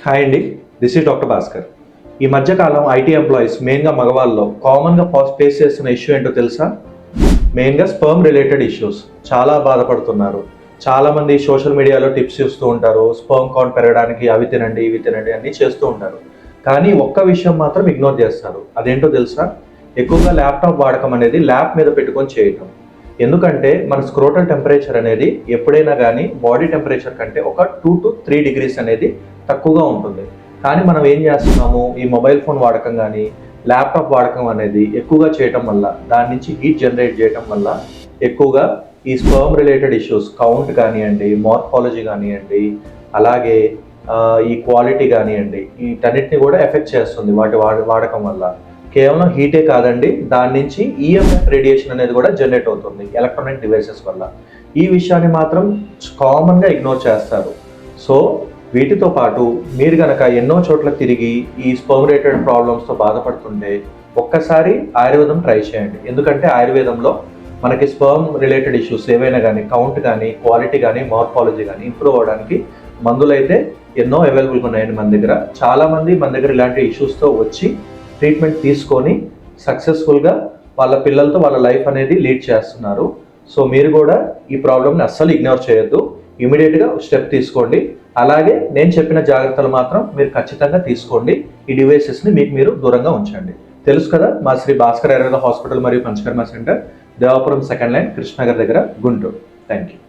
Hi అండి, this is doctor Bhaskar. ఈ మధ్యకాలం ఐటీ ఎంప్లాయీస్ మెయిన్గా మగవాళ్ళలో కామన్గా ఫేస్ చేస్తున్న ఇష్యూ ఏంటో తెలుసా? మెయిన్గా స్పర్మ్ రిలేటెడ్ ఇష్యూస్. చాలా బాధపడుతున్నారు. చాలామంది సోషల్ మీడియాలో టిప్స్ చూస్తూ ఉంటారు, స్పర్మ్ కౌంట్ పెరగడానికి అవి తినండి ఇవి తినండి అన్నీ చేస్తూ ఉంటారు. కానీ ఒక్క విషయం మాత్రం ఇగ్నోర్ చేస్తారు. అదేంటో తెలుసా? ఎక్కువగా ల్యాప్టాప్ వాడకం అనేది ల్యాప్ మీద పెట్టుకొని చేయటం. ఎందుకంటే మన స్క్రోటల్ టెంపరేచర్ అనేది ఎప్పుడైనా కానీ బాడీ టెంపరేచర్ కంటే ఒక 2 to 3 degrees అనేది తక్కువగా ఉంటుంది. కానీ మనం ఏం చేస్తున్నాము, ఈ మొబైల్ ఫోన్ వాడకం కానీ ల్యాప్టాప్ వాడకం అనేది ఎక్కువగా చేయటం వల్ల, దాని నుంచి హీట్ జనరేట్ చేయటం వల్ల ఎక్కువగా ఈ స్పర్మ్ రిలేటెడ్ ఇష్యూస్, కౌంట్ కానివ్వండి, మార్ఫాలజీ కానివ్వండి, అలాగే ఈ క్వాలిటీ కానివ్వండి, వీటన్నిటిని కూడా ఎఫెక్ట్ చేస్తుంది వాటి వాడకం వల్ల. కేవలం హీటే కాదండి, దాని నుంచి ఈఎంఎఫ్ రేడియేషన్ అనేది కూడా జనరేట్ అవుతుంది ఎలక్ట్రానిక్ డివైసెస్ వల్ల. ఈ విషయాన్ని మాత్రం కామన్గా ఇగ్నోర్ చేస్తారు. సో వీటితో పాటు మీరు కనుక ఎన్నో చోట్ల తిరిగి ఈ స్పర్మ్ రిలేటెడ్ ప్రాబ్లమ్స్తో బాధపడుతుంటే ఒక్కసారి ఆయుర్వేదం ట్రై చేయండి. ఎందుకంటే ఆయుర్వేదంలో మనకి స్పర్మ్ రిలేటెడ్ ఇష్యూస్ ఏవైనా కానీ, కౌంట్ కానీ, క్వాలిటీ కానీ, మార్ఫాలజీ కానీ ఇంప్రూవ్ అవ్వడానికి మందులు అయితే ఎన్నో అవైలబుల్గా ఉన్నాయండి మన దగ్గర. చాలామంది మన దగ్గర ఇలాంటి ఇష్యూస్తో వచ్చి ట్రీట్మెంట్ తీసుకొని సక్సెస్ఫుల్గా వాళ్ళ పిల్లలతో వాళ్ళ లైఫ్ అనేది లీడ్ చేస్తున్నారు. సో మీరు కూడా ఈ ప్రాబ్లమ్ని అస్సలు ఇగ్నోర్ చేయొద్దు, ఇమీడియట్గా స్టెప్ తీసుకోండి. అలాగే నేను చెప్పిన జాగ్రత్తలు మాత్రం మీరు ఖచ్చితంగా తీసుకోండి. ఈ డివైసెస్ని మీకు మీరు దూరంగా ఉంచండి. తెలుసు కదా, మా శ్రీ భాస్కర్ ఆయుర్వేద హాస్పిటల్ మరియు panchakarma centre, Devapuram 2nd line, Krishnanagar దగ్గర, గుంటూరు. Thank you.